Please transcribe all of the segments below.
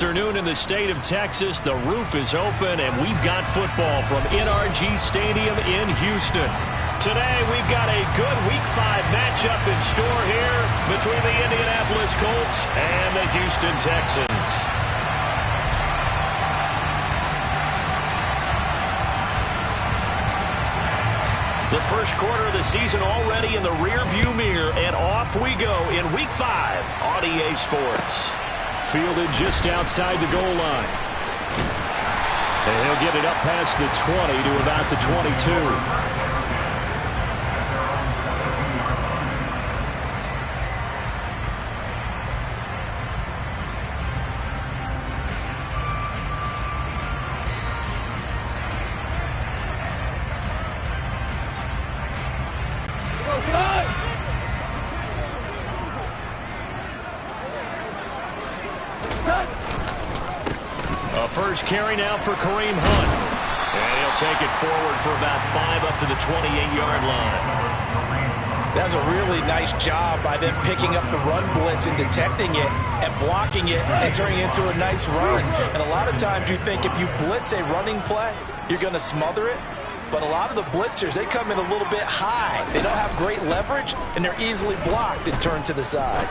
Afternoon in the state of Texas. The roof is open, and we've got football from NRG Stadium in Houston. Today, we've got a good Week 5 matchup in store here between the Indianapolis Colts and the Houston Texans. The first quarter of the season already in the rearview mirror, and off we go in Week 5 on EA Sports. Fielded just outside the goal line. And he'll get it up past the 20 to about the 22. First carry now for Kareem Hunt. And he'll take it forward for about 5 up to the 28-yard line. That's a really nice job by them picking up the run blitz and detecting it and blocking it and turning it into a nice run. And a lot of times you think if you blitz a running play, you're going to smother it. But a lot of the blitzers, they come in a little bit high. They don't have great leverage, and they're easily blocked and turned to the side.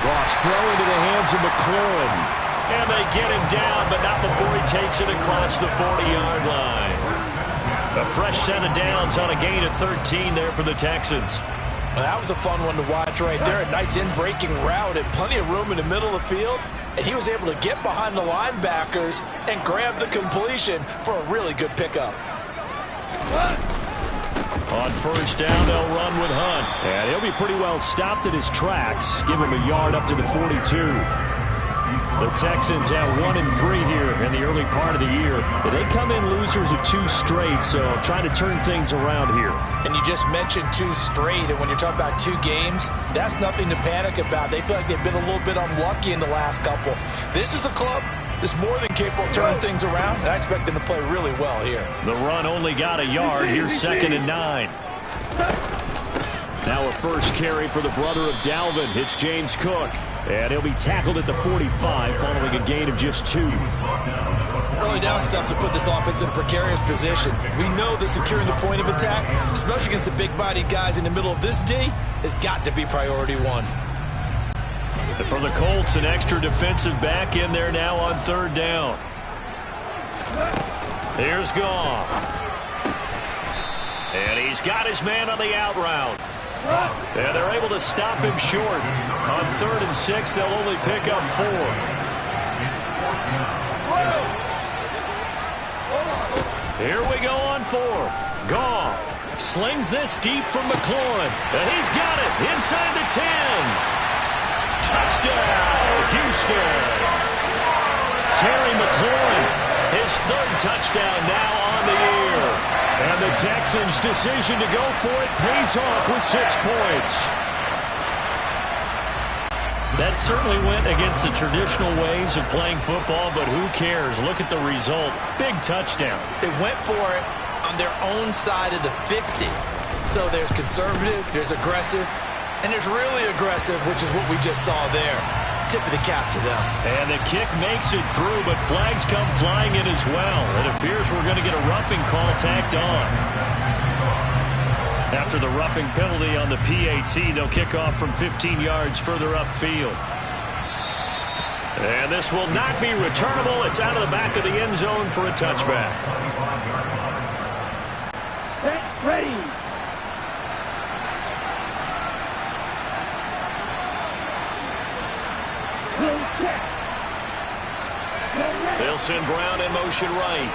Goff's throw into the hands of McLaurin. And they get him down, but not before he takes it across the 40-yard line. A fresh set of downs on a gain of 13 there for the Texans. Well, that was a fun one to watch right there. A nice in-breaking route and plenty of room in the middle of the field. And he was able to get behind the linebackers and grab the completion for a really good pickup. On first down, they'll run with Hunt. And he'll be pretty well stopped at his tracks. Give him a yard up to the 42. The Texans have 1-3 here in the early part of the year. They come in losers of 2 straight, so trying to turn things around here. And you just mentioned 2 straight, and when you're talking about 2 games, that's nothing to panic about. They feel like they've been a little bit unlucky in the last couple. This is a club that's more than capable of turning things around, and I expect them to play really well here. The run only got a yard. Here's 2nd and 9. Now a first carry for the brother of Dalvin. It's James Cook. And he'll be tackled at the 45 following a gain of just 2. Early down stuff to put this offense in a precarious position. We know that securing the point of attack, especially against the big-bodied guys in the middle of this D, has got to be priority 1. For the Colts, an extra defensive back in there now on 3rd down. Here's Goff. And he's got his man on the out route. And they're able to stop him short. On 3rd and 6, they'll only pick up 4. Here we go on 4th. Goff slings this deep from McLaurin. And he's got it inside the 10. Touchdown, Houston. Terry McLaurin, his 3rd touchdown now on the year. And the Texans' decision to go for it pays off with 6 points. That certainly went against the traditional ways of playing football, but who cares? Look at the result. Big touchdown. They went for it on their own side of the 50. So there's conservative, there's aggressive, and there's really aggressive, which is what we just saw there. Tip of the cap to them. And the kick makes it through, but flags come flying in as well. It appears we're going to get a roughing call tacked on. After the roughing penalty on the PAT, they'll kick off from 15 yards further upfield. And this will not be returnable. It's out of the back of the end zone for a touchback. Ready. They'll send Brown in motion right.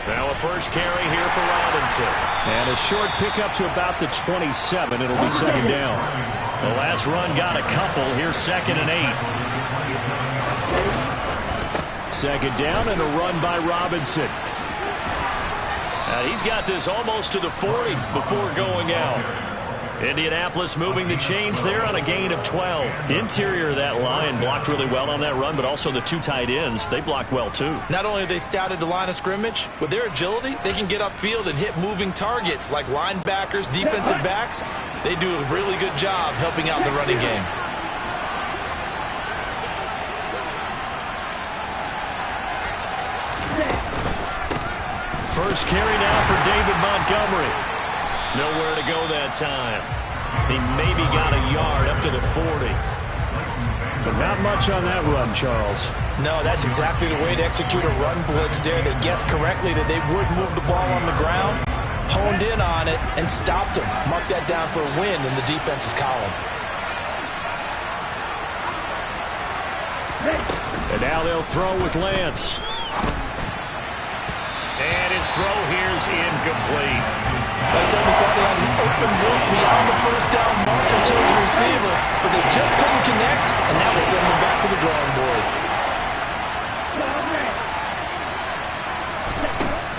Now a first carry here for Robinson. And a short pickup to about the 27. It'll be 2nd down. The last run got a couple. Here's 2nd and 8. 2nd down and a run by Robinson. He's got this almost to the 40 before going out. Indianapolis moving the chains there on a gain of 12. Interior of that line blocked really well on that run, but also the two tight ends, they blocked well too. Not only have they scouted the line of scrimmage, with their agility, they can get upfield and hit moving targets like linebackers, defensive backs. They do a really good job helping out the running game. First carry now for David Montgomery. Nowhere to go that time. He maybe got a yard up to the 40. But not much on that run, Charles. No, that's exactly the way to execute a run blitz there. They guessed correctly that they would move the ball on the ground, honed in on it, and stopped them. Mark that down for a win in the defense's column. And now they'll throw with Lance. And his throw here's incomplete. I certainly thought they had an open look beyond the first down marker to his receiver, but they just couldn't connect, and that will send them back to the drawing board.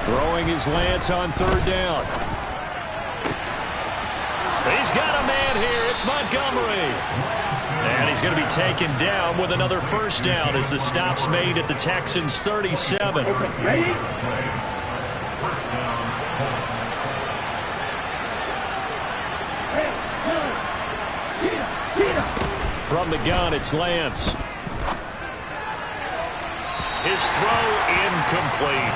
Throwing is Lance on third down. He's got a man here. It's Montgomery. And he's going to be taken down with another first down as the stop's made at the Texans' 37. From the gun, it's Lance. His throw incomplete.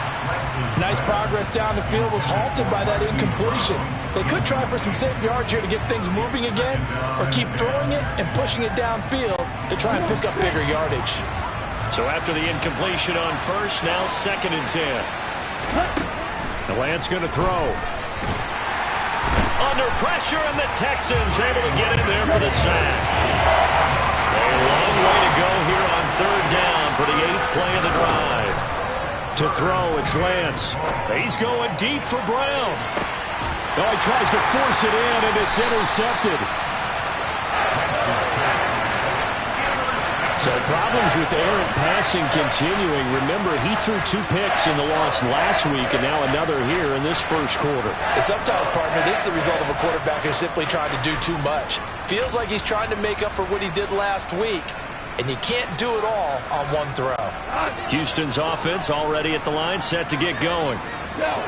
Nice progress down the field, was halted by that incompletion. They could try for some safe yards here to get things moving again, or keep throwing it and pushing it downfield to try and pick up bigger yardage. So after the incompletion on first, now 2nd and 10. The Lance going to throw. Under pressure, and the Texans able to get in there for the sack. A long way to go here on third down for the 8th play of the drive. To throw, it's Lance. He's going deep for Brown. Oh, he tries to force it in, and it's intercepted. So problems with errant passing continuing. Remember, he threw 2 picks in the loss last week, and now another here in this first quarter. Sometimes, partner, this is the result of a quarterback who's simply trying to do too much. Feels like he's trying to make up for what he did last week, and you can't do it all on one throw. Houston's offense already at the line, set to get going.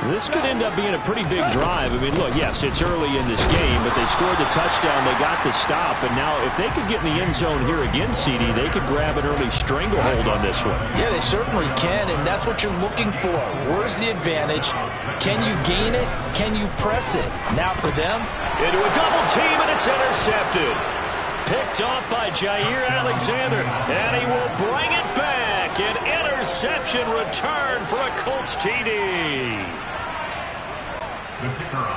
This could end up being a pretty big drive. I mean, look, yes, it's early in this game, but they scored the touchdown, they got the stop, and now if they could get in the end zone here again, CD, they could grab an early stranglehold on this one. Yeah, they certainly can, and that's what you're looking for. Where's the advantage? Can you gain it? Can you press it? Now for them, into a double team, and it's intercepted. Picked off by Jair Alexander, and he will bring it back. An interception return for a Colts TD.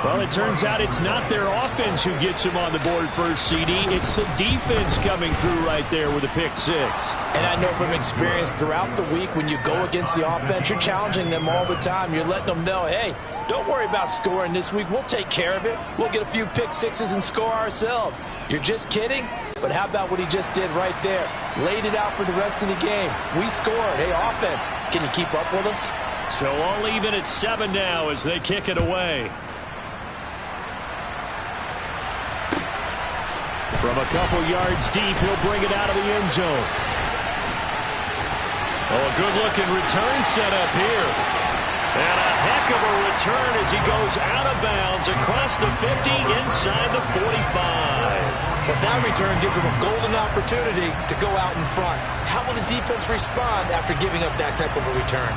Well, it turns out it's not their offense who gets him on the board first, CD. It's the defense coming through right there with a pick 6. And I know from experience throughout the week, when you go against the offense, you're challenging them all the time. You're letting them know, hey, don't worry about scoring this week. We'll take care of it. We'll get a few pick 6s and score ourselves. You're just kidding? But how about what he just did right there? Laid it out for the rest of the game. We scored. Hey, offense, can you keep up with us? So all even at 7 now as they kick it away. From a couple yards deep, he'll bring it out of the end zone. Oh, a good-looking return set up here. And a heck of a return as he goes out of bounds across the 50 inside the 45. But that return gives him a golden opportunity to go out in front. How will the defense respond after giving up that type of a return?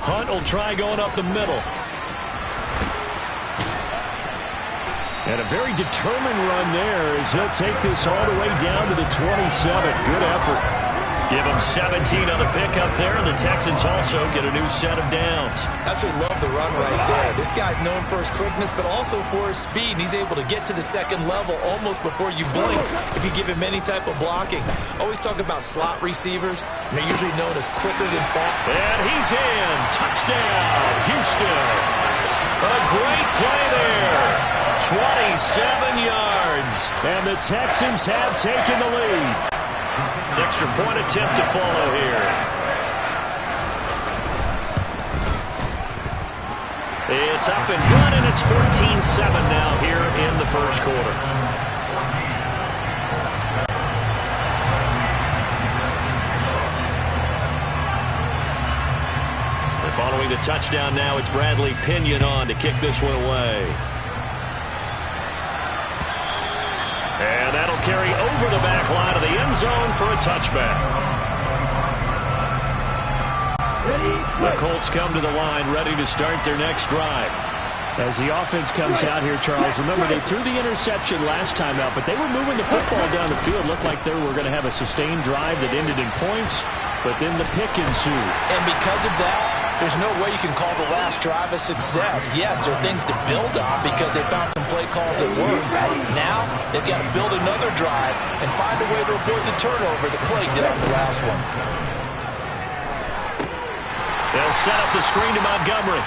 Hunt will try going up the middle. And a very determined run there as he'll take this all the way down to the 27. Good effort. Give him 17 on the pickup there. The Texans also get a new set of downs. Absolutely love the run right there. This guy's known for his quickness, but also for his speed. And he's able to get to the second level almost before you blink if you give him any type of blocking. Always talk about slot receivers. They're usually known as quicker than fast. And he's in. Touchdown, Houston. A great play there. 27 yards. And the Texans have taken the lead. Extra point attempt to follow here. It's up and good, and it's 14-7 now here in the first quarter. And following the touchdown now, it's Bradley Pinion on to kick this one away. And that'll carry over the back line of the end zone for a touchback. The Colts come to the line ready to start their next drive. As the offense comes out here, Charles, remember they threw the interception last time out, but they were moving the football down the field. Looked like they were going to have a sustained drive that ended in points, but then the pick ensued. And because of that, there's no way you can call the last drive a success. Yes, there are things to build on because they found some play calls that work. Now, they've got to build another drive and find a way to avoid the turnover that plagued it on the last one. They'll set up the screen to Montgomery.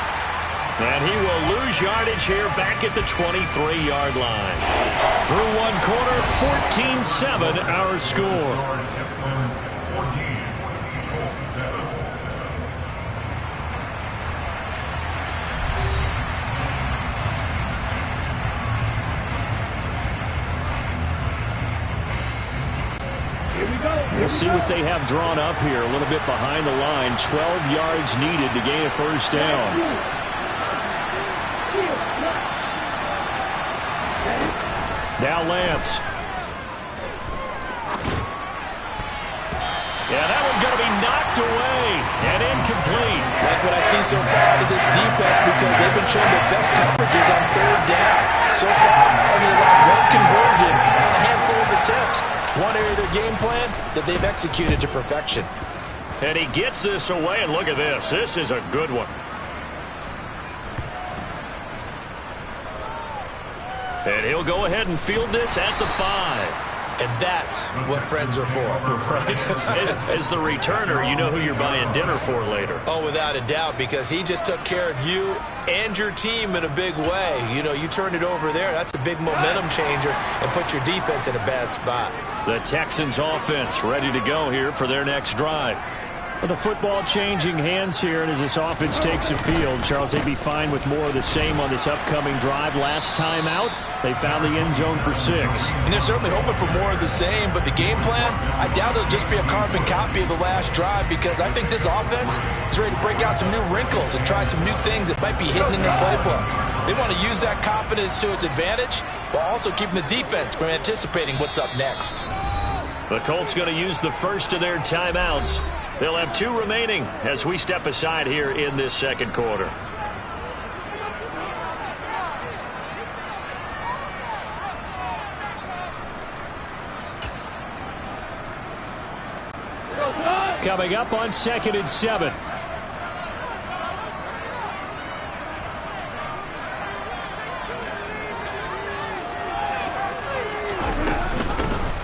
And he will lose yardage here back at the 23-yard line. Through one quarter, 14-7 our score. We'll see what they have drawn up here. A little bit behind the line. 12 yards needed to gain a first down. Now Lance. Yeah, that one's going to be knocked away and incomplete. Like what I see so far out of this defense because they've been showing their best coverages on third down. So far, only allowed one conversion on a handful of attempts. One area of their game plan that they've executed to perfection. And he gets this away, and look at this. This is a good one. And he'll go ahead and field this at the 5. And that's what friends are for. As the returner, you know who you're buying dinner for later. Oh, without a doubt, because he just took care of you and your team in a big way. You know, you turned it over there. That's a big momentum changer and put your defense in a bad spot. The Texans offense ready to go here for their next drive. Well, the football changing hands here, and as this offense takes the field, Charles, they'd be fine with more of the same on this upcoming drive. Last time out, they found the end zone for 6. And they're certainly hoping for more of the same, but the game plan, I doubt it'll just be a carbon copy of the last drive because I think this offense is ready to break out some new wrinkles and try some new things that might be hidden in their playbook. They want to use that confidence to its advantage while also keeping the defense from anticipating what's up next. The Colts going to use the first of their timeouts. They'll have 2 remaining as we step aside here in this second quarter. Coming up on 2nd and 7.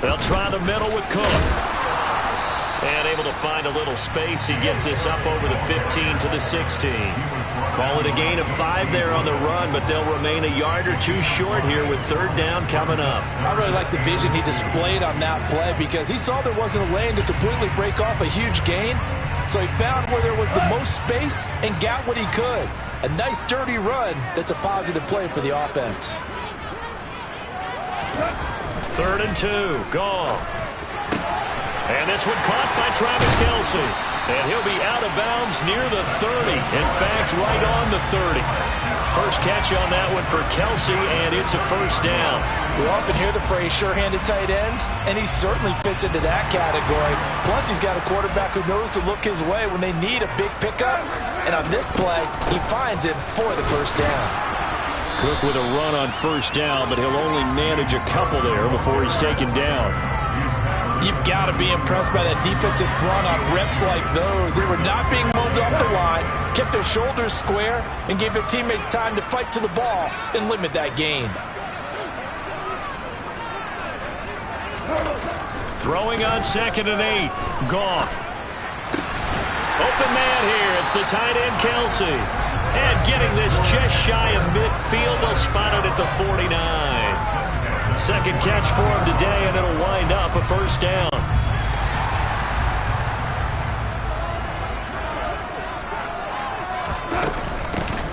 They'll try the middle with Cook. And able to find a little space. He gets this up over the 15 to the 16. Call it a gain of 5 there on the run, but they'll remain a yard or 2 short here with third down coming up. I really like the vision he displayed on that play because he saw there wasn't a lane to completely break off a huge gain. So he found where there was the most space and got what he could. A nice dirty run that's a positive play for the offense. 3rd and 2. Goff. And this one caught by Travis Kelce. And he'll be out of bounds near the 30. In fact, right on the 30. First catch on that one for Kelce, and it's a first down. We often hear the phrase sure-handed tight ends, and he certainly fits into that category. Plus, he's got a quarterback who knows to look his way when they need a big pickup. And on this play, he finds him for the first down. Cook with a run on first down, but he'll only manage a couple there before he's taken down. You've got to be impressed by that defensive front on reps like those. They were not being moved off the line, kept their shoulders square, and gave their teammates time to fight to the ball and limit that gain. Throwing on 2nd and 8. Goff. Open man here. It's the tight end, Kelce. And getting this just shy of midfield, they'll spot it at the 49. Second catch for him today, and it'll wind up a first down.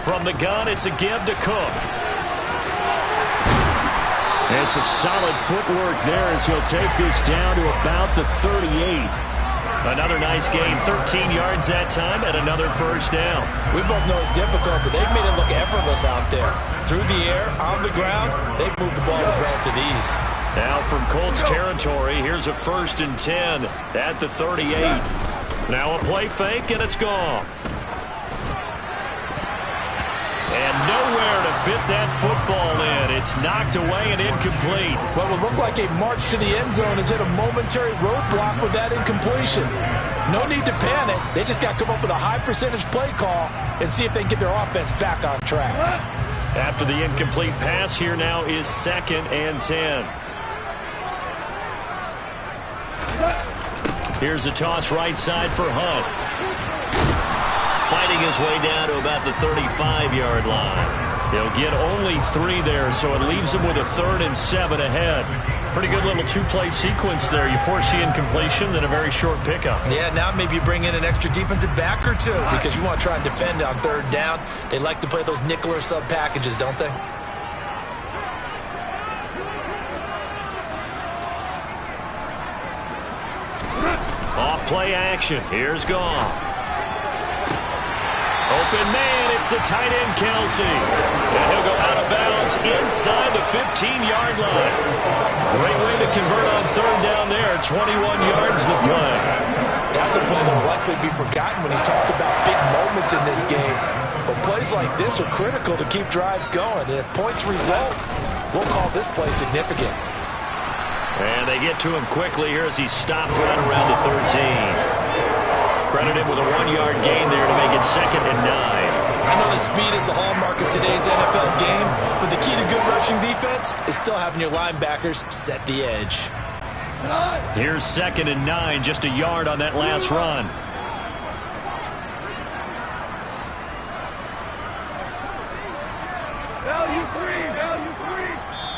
From the gun, it's a give to Cook. And some solid footwork there as he'll take this down to about the 38. Another nice gain, 13 yards that time, and another first down. We both know it's difficult, but they've made it look effortless out there. Through the air, on the ground, they've moved the ball with relative ease. Now from Colts territory, here's a 1st and 10 at the 38. Now a play fake, and it's gone. And nowhere to fit that football in. It's knocked away and incomplete. What would look like a march to the end zone has hit a momentary roadblock with that incompletion. No need to panic. They just got to come up with a high percentage play call and see if they can get their offense back on track. After the incomplete pass, here now is 2nd and 10. Here's a toss right side for Hunt. Fighting his way down to about the 35-yard line. He'll get only 3 there, so it leaves him with a 3rd and 7 ahead. Pretty good little 2-play sequence there. You force the incompletion, then a very short pickup. Yeah, now maybe you bring in an extra defensive back or 2 because you want to try and defend on 3rd down. They like to play those nickel or sub packages, don't they? Off play action. Here's Goff. Open man, it's the tight end, Kelsey. And he'll go out of bounds inside the 15-yard line. Great way to convert on 3rd down there. 21 yards the play. That's a play that will likely be forgotten when you talk about big moments in this game. But plays like this are critical to keep drives going. And if points result, we'll call this play significant. And they get to him quickly here as he stopped right around the 13. Credit him with a 1-yard gain there to make it 2nd and 9. I know the speed is the hallmark of today's NFL game, but the key to good rushing defense is still having your linebackers set the edge. Here's 2nd and 9, just a yard on that last run.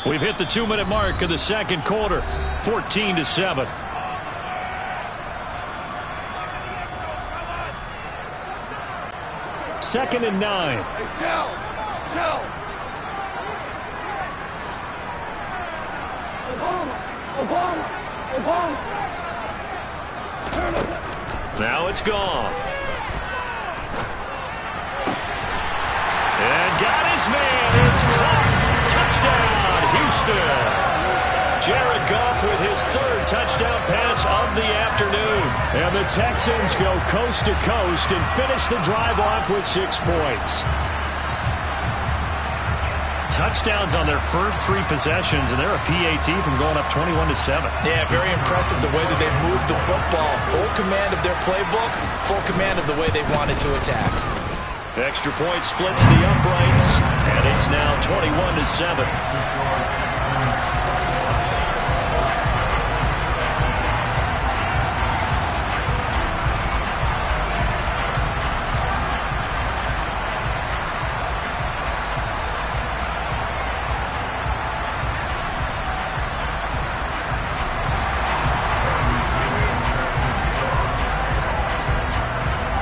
We've hit the 2-minute mark of the second quarter, 14-7. Second and 9. Now it's gone. And got his man. It's caught. Touchdown, Houston. Jared Goff with his 3rd touchdown pass of the afternoon. And the Texans go coast to coast and finish the drive off with 6 points. Touchdowns on their first 3 possessions, and they're a PAT from going up 21-7. Yeah, very impressive the way that they moved the football. Full command of their playbook, full command of the way they wanted to attack. Extra point splits the uprights, and it's now 21-7.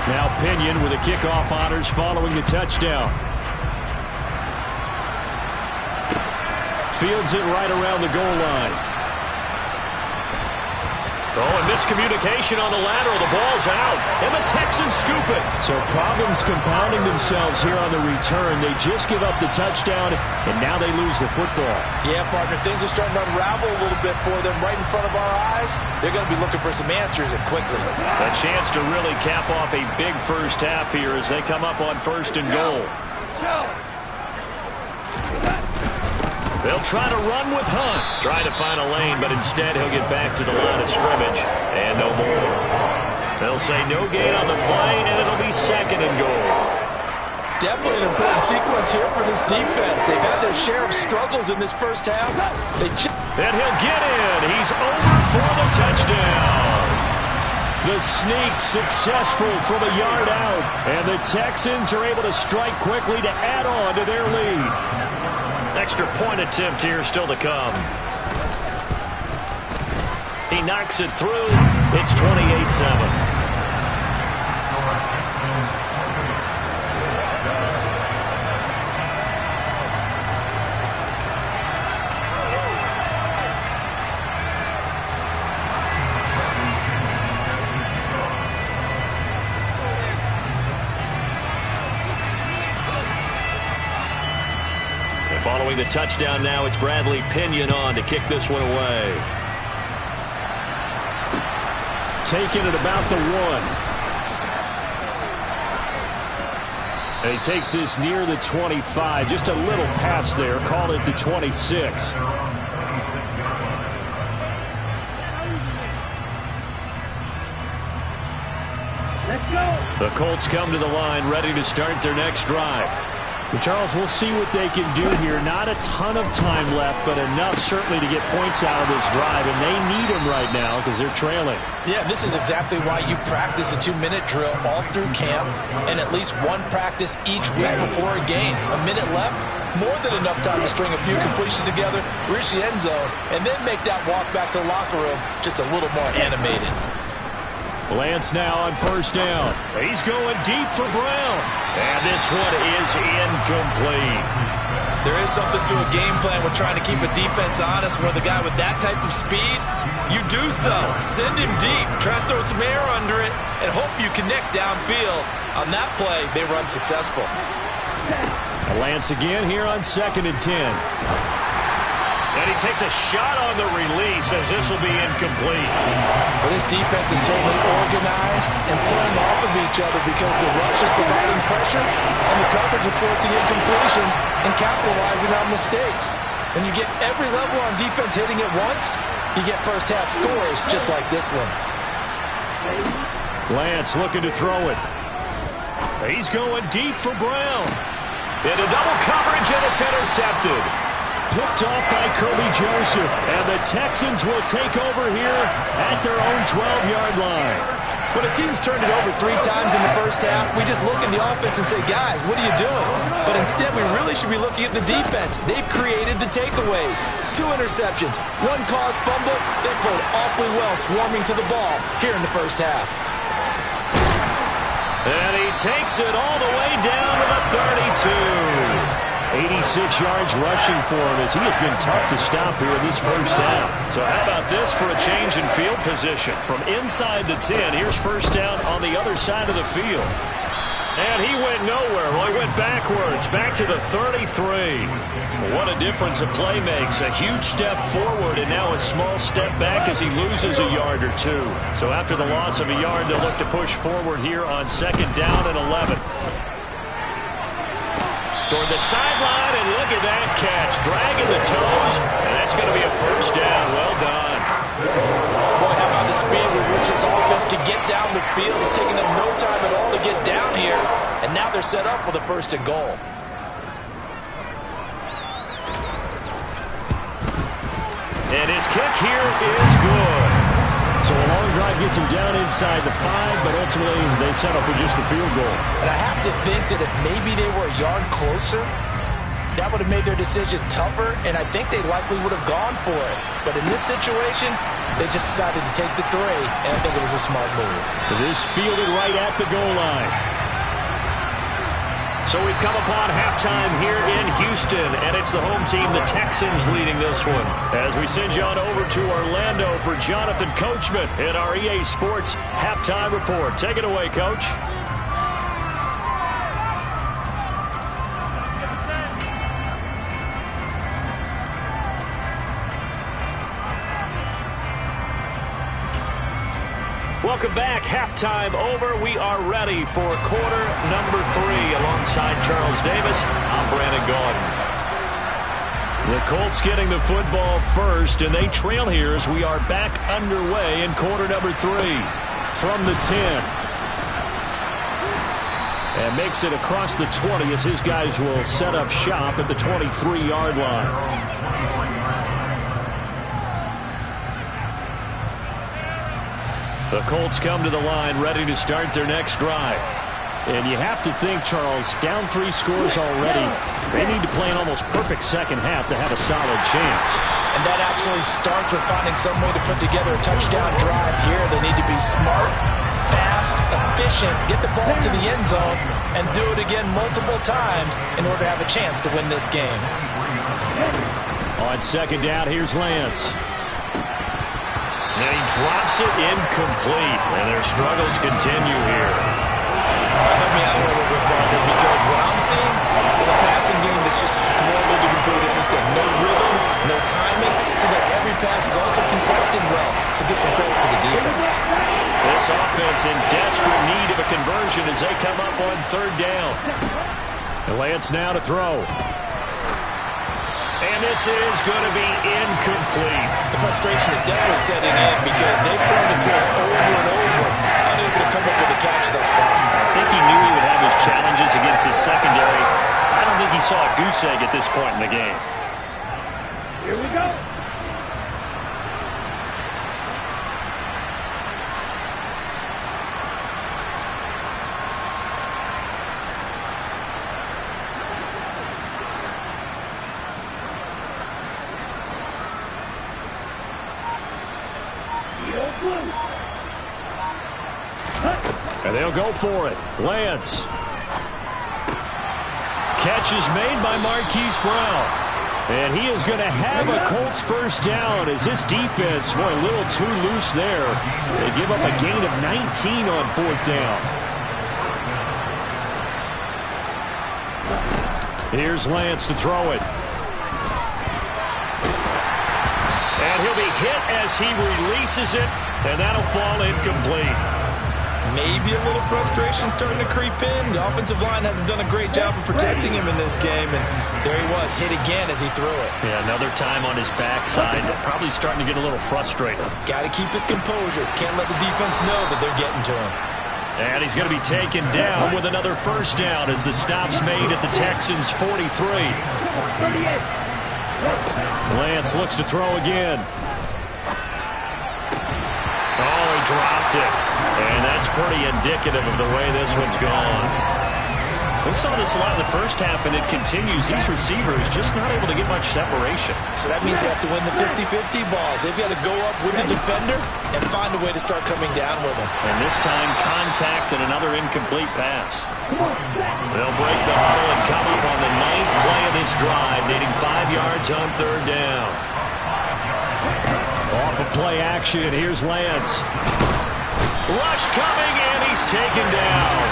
Now Pinion with the kickoff honors following the touchdown. Fields it right around the goal line. Oh, and miscommunication on the lateral. The ball's out, and the Texans scoop it. So problems compounding themselves here on the return. They just give up the touchdown, and now they lose the football. Yeah, partner, things are starting to unravel a little bit for them right in front of our eyes. They're going to be looking for some answers, and quickly. A chance to really cap off a big first half here as they come up on 1st and goal. They'll try to run with Hunt. Try to find a lane, but instead he'll get back to the line of scrimmage. And no more. They'll say no gain on the play, and it'll be 2nd and goal. Definitely an important sequence here for this defense. They've had their share of struggles in this first half. And he'll get in. He's over for the touchdown. The sneak successful from a yard out. And the Texans are able to strike quickly to add on to their lead. Extra point attempt here still to come. He knocks it through. It's 28-7. Following the touchdown now, it's Bradley Pinion on to kick this one away. Taking it about the 1. And he takes this near the 25. Just a little pass there. Call it the 26. Let's go. The Colts come to the line, ready to start their next drive. And Charles, we'll see what they can do here. Not a ton of time left, but enough certainly to get points out of this drive, and they need them right now because they're trailing. Yeah, this is exactly why you practice a 2-minute drill all through camp and at least one practice each week before a game. A minute left, more than enough time to string a few completions together, reach the end zone, and then make that walk back to the locker room just a little more animated. Lance now on first down. He's going deep for Brown. And this one is incomplete. There is something to a game plan with trying to keep a defense honest. With a guy with that type of speed, you do so. Send him deep. Try to throw some air under it and hope you connect downfield. On that play, they run successful. Lance again here on 2nd and 10. And he takes a shot on the release as this will be incomplete. Well, this defense is certainly organized and playing off of each other because the rush is providing pressure and the coverage is forcing incompletions and capitalizing on mistakes. When you get every level on defense hitting at once, you get first half scores just like this one. Lance looking to throw it. He's going deep for Brown. Into double coverage, and it's intercepted. Picked off by Kirby Joseph, and the Texans will take over here at their own 12-yard line. When a team's turned it over 3 times in the first half, we just look at the offense and say, guys, what are you doing? But instead, we really should be looking at the defense. They've created the takeaways. 2 interceptions, 1 caused fumble. They played awfully well swarming to the ball here in the first half. And he takes it all the way down to the 32. 86 yards rushing for him as he has been tough to stop here in this first half. So how about this for a change in field position? From inside the 10, here's first down on the other side of the field. And he went nowhere. Well, he went backwards, back to the 33. What a difference a play makes. A huge step forward and now a small step back as he loses a yard or 2. So after the loss of a yard, they'll look to push forward here on 2nd down and 11. Toward the sideline, and look at that catch. Dragging the toes, and that's going to be a first down. Well done. Boy, how about the speed with which this offense can get down the field? It's taking them no time at all to get down here, and now they're set up with a 1st and goal. And his kick here is good. So a long drive gets him down inside the 5, but ultimately they settle for just the field goal. And I have to think that if maybe they were a yard closer, that would have made their decision tougher, and I think they likely would have gone for it. But in this situation, they just decided to take the 3, and I think it was a smart move. It is fielded right at the goal line. So we've come upon halftime here in Houston, and it's the home team, the Texans, leading this one. As we send you on over to Orlando for Jonathan Coachman in our EA Sports Halftime Report. Take it away, Coach. Welcome back. Halftime over. We are ready for quarter number 3. Alongside Charles Davis, I'm Brandon Gaudin. The Colts getting the football first, and they trail here as we are back underway in quarter number 3. From the 10. And makes it across the 20 as his guys will set up shop at the 23-yard line. The Colts come to the line ready to start their next drive. And you have to think, Charles, down 3 scores already. They need to play an almost perfect second half to have a solid chance. And that absolutely starts with finding some way to put together a touchdown drive here. They need to be smart, fast, efficient, get the ball to the end zone, and do it again multiple times in order to have a chance to win this game. On second down, here's Lance. And he drops it incomplete. And their struggles continue here. Help me out here a little bit, partner, because what I'm seeing is a passing game that's just struggled to complete anything. No rhythm, no timing. Seems like every pass is also contested well, so give some credit to the defense. This offense in desperate need of a conversion as they come up on third down. Lance now to throw. And this is going to be incomplete. The frustration is definitely setting in because they've thrown it to him over and over, unable to come up with a catch thus far. I think he knew he would have his challenges against his secondary. I don't think he saw a goose egg at this point in the game. Here we go. And they'll go for it. Lance. Catch is made by Marquise Brown. And he is going to have a Colts first down as this defense, boy, a little too loose there. They give up a gain of 19 on fourth down. Here's Lance to throw it. And he'll be hit as he releases it, and that'll fall incomplete. Maybe a little frustration starting to creep in. The offensive line hasn't done a great job of protecting him in this game, and there he was, hit again as he threw it. Yeah, another time on his backside, probably starting to get a little frustrated. Got to keep his composure. Can't let the defense know that they're getting to him. And he's going to be taken down with another first down as the stop's made at the Texans' 43. Lance looks to throw again. Oh, he dropped it. And that's pretty indicative of the way this one's gone. We saw this a lot in the first half, and it continues. These receivers just not able to get much separation. So that means they have to win the 50-50 balls. They've got to go up with the defender and find a way to start coming down with them. And this time, contact and another incomplete pass. They'll break the huddle and come up on the 9th play of this drive, needing 5 yards on third down. Off of play action, here's Lance. Rush coming, and he's taken down.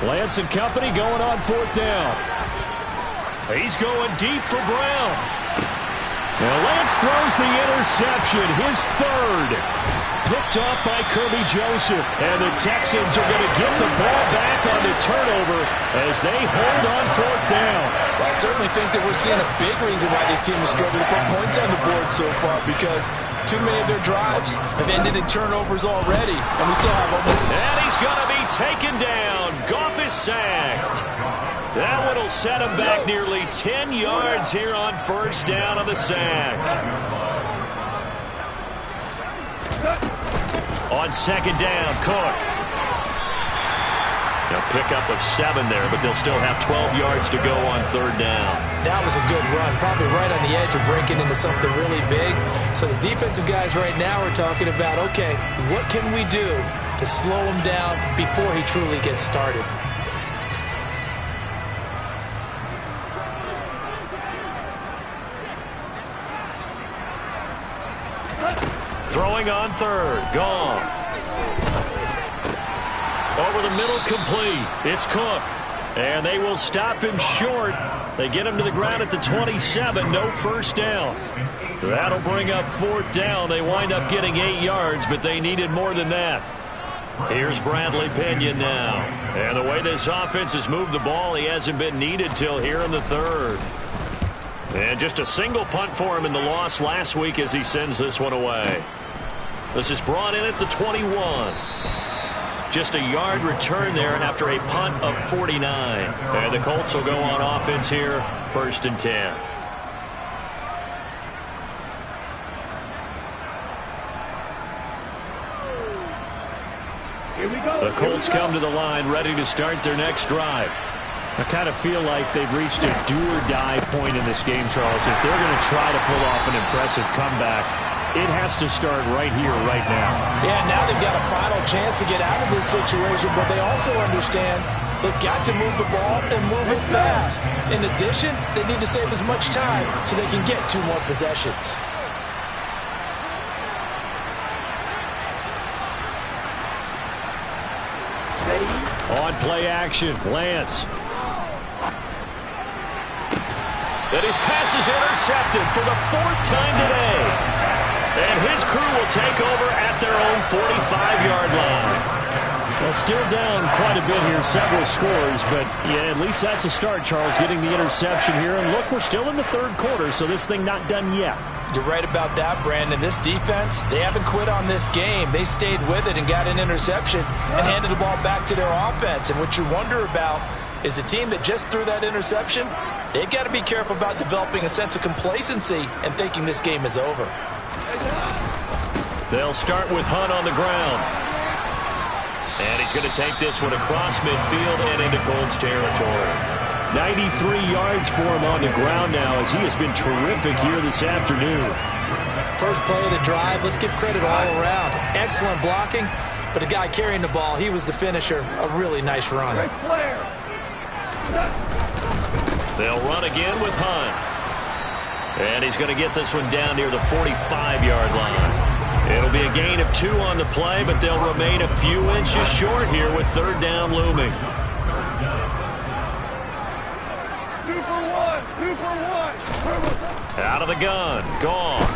Lance and company going on fourth down. He's going deep for Brown. Now Lance throws the interception, his third. Picked off by Kirby Joseph. And the Texans are going to get the ball back on the turnover as they hold on fourth down. Well, I certainly think that we're seeing a big reason why this team has struggled to put points on the board so far, because too many of their drives have ended in turnovers already, and we still have almost... And he's going to be taken down. Goff is sacked. That one will set him back nearly 10 yards here on first down on the sack. On second down, Cook. A pickup of 7 there, but they'll still have 12 yards to go on third down. That was a good run, probably right on the edge of breaking into something really big. So the defensive guys right now are talking about, okay, what can we do to slow him down before he truly gets started? Throwing on third, Goff. Over the middle, complete. It's Cook. And they will stop him short. They get him to the ground at the 27. No first down. That'll bring up fourth down. They wind up getting 8 yards, but they needed more than that. Here's Bradley Pinion now. And the way this offense has moved the ball, he hasn't been needed till here in the third. And just a single punt for him in the loss last week as he sends this one away. This is brought in at the 21. Just a yard return there after a punt of 49. And the Colts will go on offense here, 1st and 10. Here we go. The Colts come to the line ready to start their next drive. I kind of feel like they've reached a do-or-die point in this game, Charles. If they're going to try to pull off an impressive comeback, it has to start right here, right now. Yeah, now they've got a final chance to get out of this situation, but they also understand they've got to move the ball and move it fast. In addition, they need to save as much time so they can get 2 more possessions. On play action, Lance. And his pass is intercepted for the 4th time today. And his crew will take over at their own 45-yard line. Well, still down quite a bit here, several scores, but yeah, at least that's a start, Charles, getting the interception here. And look, we're still in the 3rd quarter, so this thing not done yet. You're right about that, Brandon. This defense, they haven't quit on this game. They stayed with it and got an interception and handed the ball back to their offense. And what you wonder about is a team that just threw that interception, they've got to be careful about developing a sense of complacency and thinking this game is over. They'll start with Hunt on the ground. And he's going to take this one across midfield and into Colts territory. 93 yards for him on the ground now as he has been terrific here this afternoon. First play of the drive, let's give credit all around. Excellent blocking, but the guy carrying the ball, he was the finisher. A really nice run. They'll run again with Hunt. And he's going to get this one down near the 45-yard line. It'll be a gain of 2 on the play, but they'll remain a few inches short here with 3rd down looming. 2 for 1. 2 for 1. Out of the gun. Gone.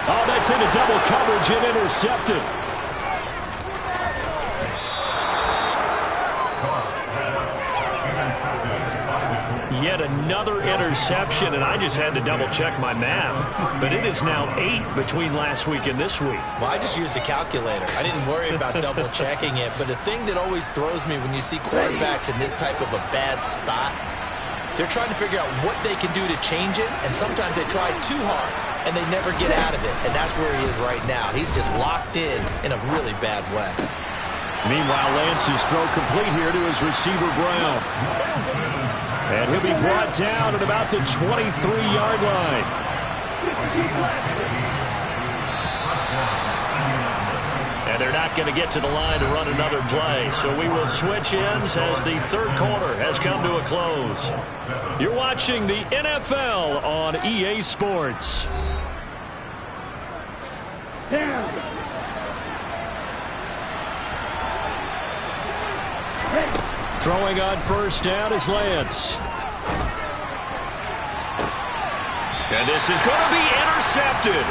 Oh, that's into double coverage and intercepted. Yet another interception, and I just had to double-check my math. But it is now 8 between last week and this week. Well, I just used a calculator. I didn't worry about double-checking it. But the thing that always throws me when you see quarterbacks in this type of a bad spot, they're trying to figure out what they can do to change it, and sometimes they try too hard, and they never get out of it. And that's where he is right now. He's just locked in a really bad way. Meanwhile, Lance's throw complete here to his receiver, Brown. And he'll be brought down at about the 23-yard line. And they're not going to get to the line to run another play. So we will switch ends as the 3rd quarter has come to a close. You're watching the NFL on EA Sports. Throwing on 1st down is Lance. And this is going to be intercepted.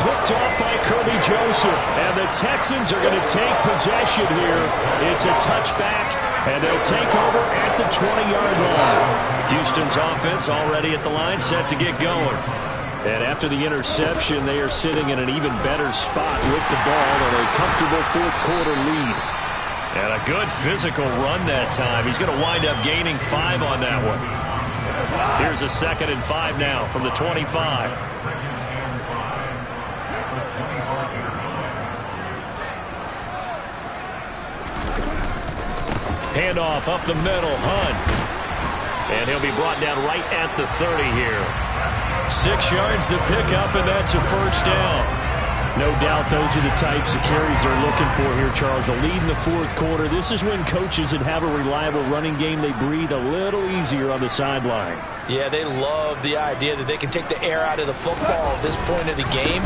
Picked off by Kirby Joseph. And the Texans are going to take possession here. It's a touchback, and they'll take over at the 20-yard line. Houston's offense already at the line, set to get going. And after the interception, they are sitting in an even better spot with the ball on a comfortable 4th quarter lead. And a good physical run that time. He's going to wind up gaining 5 on that one. Here's a 2nd and 5 now from the 25. Handoff up the middle, Hunt. And he'll be brought down right at the 30 here. 6 yards to pick up, and that's a 1st down. No doubt those are the types of carries they're looking for here, Charles. The lead in the 4th quarter. This is when coaches that have a reliable running game, they breathe a little easier on the sideline. Yeah, they love the idea that they can take the air out of the football at this point of the game.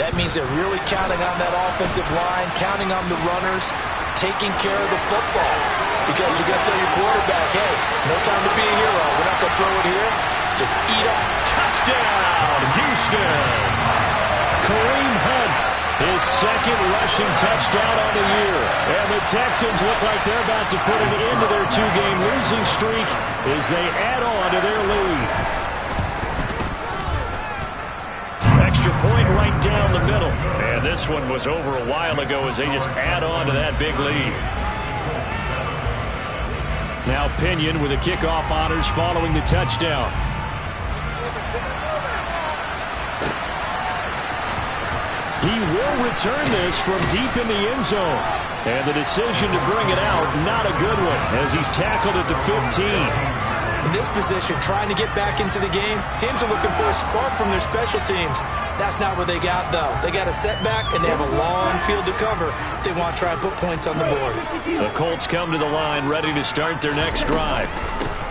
That means they're really counting on that offensive line, counting on the runners, taking care of the football. Because you're going to tell your quarterback, hey, no time to be a hero. We're not going to throw it here. Just eat up. Touchdown, Houston. Kareem Hunt, his 2nd rushing touchdown on the year. And the Texans look like they're about to put an end to their 2-game losing streak as they add on to their lead. Extra point right down the middle. And this one was over a while ago as they just add on to that big lead. Now Pinion with the kickoff honors following the touchdown. He will return this from deep in the end zone. And the decision to bring it out, not a good one, as he's tackled at the 15. In this position, trying to get back into the game, teams are looking for a spark from their special teams. That's not what they got, though. They got a setback, and they have a long field to cover if they want to try and put points on the board. The Colts come to the line ready to start their next drive.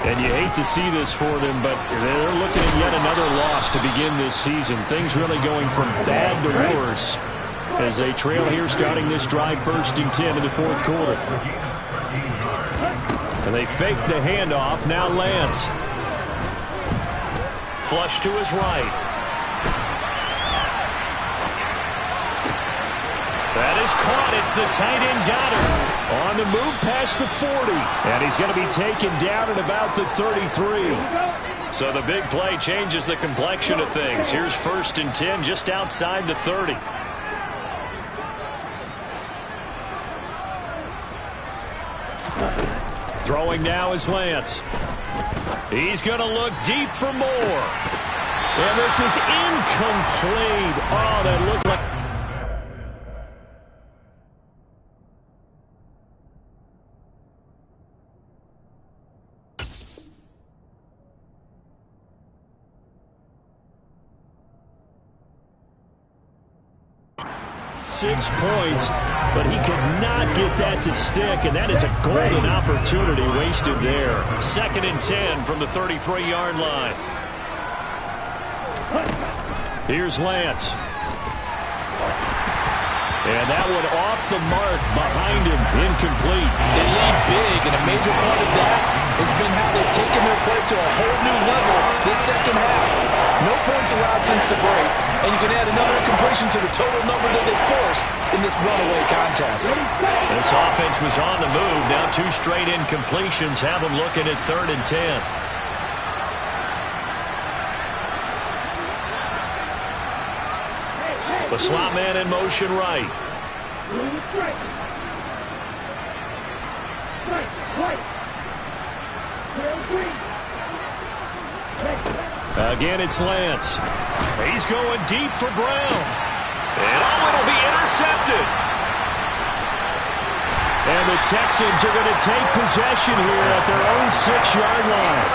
And you hate to see this for them, but they're looking at yet another loss to begin this season. Things really going from bad to worse as they trail here starting this drive 1st and 10 in the 4th quarter. And they fake the handoff. Now Lance. Flush to his right. That is caught. It's the tight end Goddard. On the move past the 40. And he's going to be taken down at about the 33. So the big play changes the complexion of things. Here's 1st and 10 just outside the 30. Throwing now is Lance. He's going to look deep for more. And this is incomplete. Oh, that looked like... .6 points, but he could not get that to stick, and that is a golden opportunity wasted there. 2nd and 10 from the 33-yard line. Here's Lance. And that one off the mark behind him, incomplete. They lead big, and a major part of that has been how they've taken their play to a whole new level this second half. No points allowed since the break, and you can add another incompletion to the total number that they forced in this runaway contest. This offense was on the move. Now 2 straight incompletions have them looking at 3rd and 10. The slot man in motion right. Again, it's Lance. He's going deep for Brown. And it'll be intercepted. And the Texans are going to take possession here at their own 6-yard line.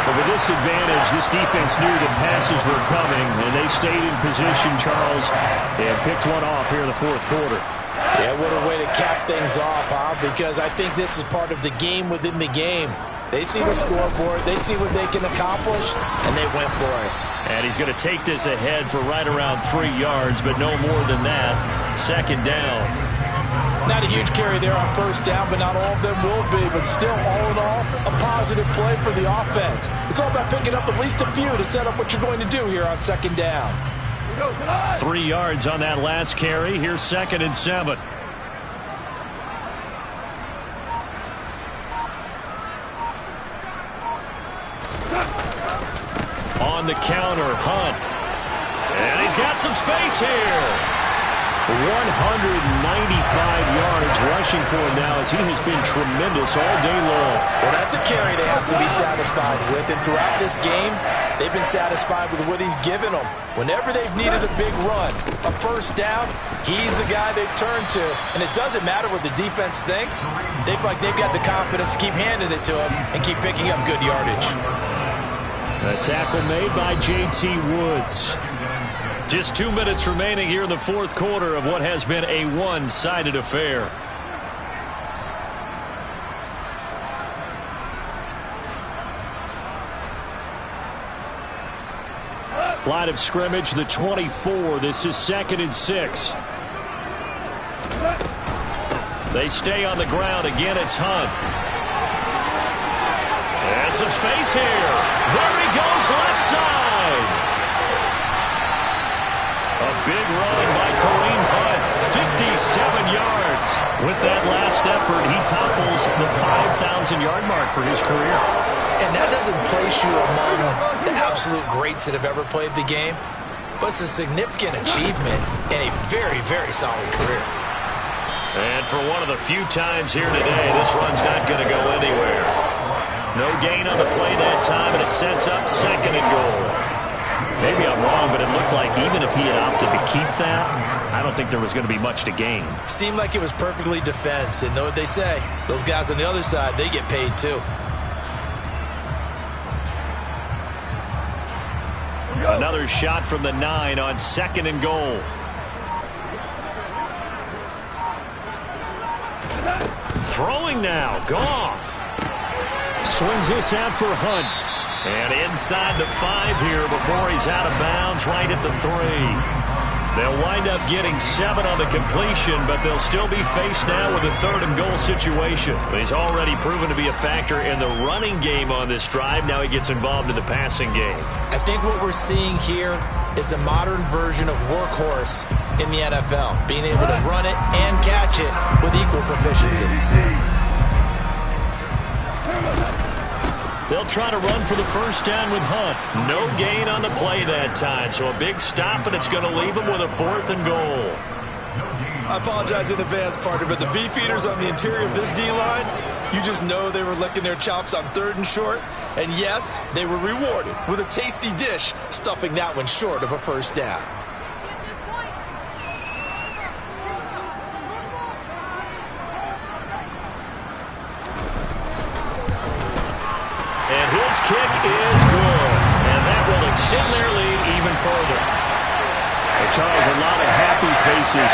But with this advantage, this defense knew that passes were coming, and they stayed in position, Charles, and picked one off here in the 4th quarter. Yeah, what a way to cap things off, huh? Because I think this is part of the game within the game. They see the scoreboard, they see what they can accomplish, and they went for it. And he's going to take this ahead for right around 3 yards, but no more than that. 2nd down. Not a huge carry there on 1st down, but not all of them will be. But still, all in all, a positive play for the offense. It's all about picking up at least a few to set up what you're going to do here on 2nd down. 3 yards on that last carry. Here's 2nd and 7. On the counter, Hunt. And he's got some space here. 195 yards rushing for him now as he has been tremendous all day long. Well, that's a carry they have to be satisfied with. And throughout this game, they've been satisfied with what he's given them. Whenever they've needed a big run, a 1st down, he's the guy they turn to. And it doesn't matter what the defense thinks. They feel like they've got the confidence to keep handing it to him and keep picking up good yardage. A tackle made by J.T. Woods. Just 2 minutes remaining here in the 4th quarter of what has been a one-sided affair. Line of scrimmage, the 24. This is 2nd and 6. They stay on the ground. Again, it's Hunt. And some space here. There he goes, left side. A big run by Kareem Hunt, 57 yards. With that last effort, he topples the 5,000-yard mark for his career. And that doesn't place you among the absolute greats that have ever played the game. but it's a significant achievement and a very, very solid career. And for one of the few times here today, this run's not going to go anywhere. No gain on the play that time, and it sets up 2nd and goal. Maybe I'm wrong, but it looked like even if he had opted to keep that, I don't think there was going to be much to gain. Seemed like it was perfectly defense, and know what they say. Those guys on the other side, they get paid too. Another shot from the 9 on 2nd and goal. Throwing now, Goff. Swings this out for Hunt. And inside the 5 here before he's out of bounds, right at the 3. They'll wind up getting 7 on the completion, but they'll still be faced now with a 3rd and goal situation. He's already proven to be a factor in the running game on this drive. Now he gets involved in the passing game. I think what we're seeing here is the modern version of workhorse in the NFL, being able to run it and catch it with equal proficiency. They'll try to run for the 1st down with Hunt. No gain on the play that time, so a big stop, and it's going to leave him with a 4th and goal. I apologize in advance, partner, but the beefeaters on the interior of this D-line, you just know they were licking their chops on 3rd and short. And yes, they were rewarded with a tasty dish, stuffing that one short of a 1st down. And his kick is good. And that will extend their lead even further. Hey, Charles, a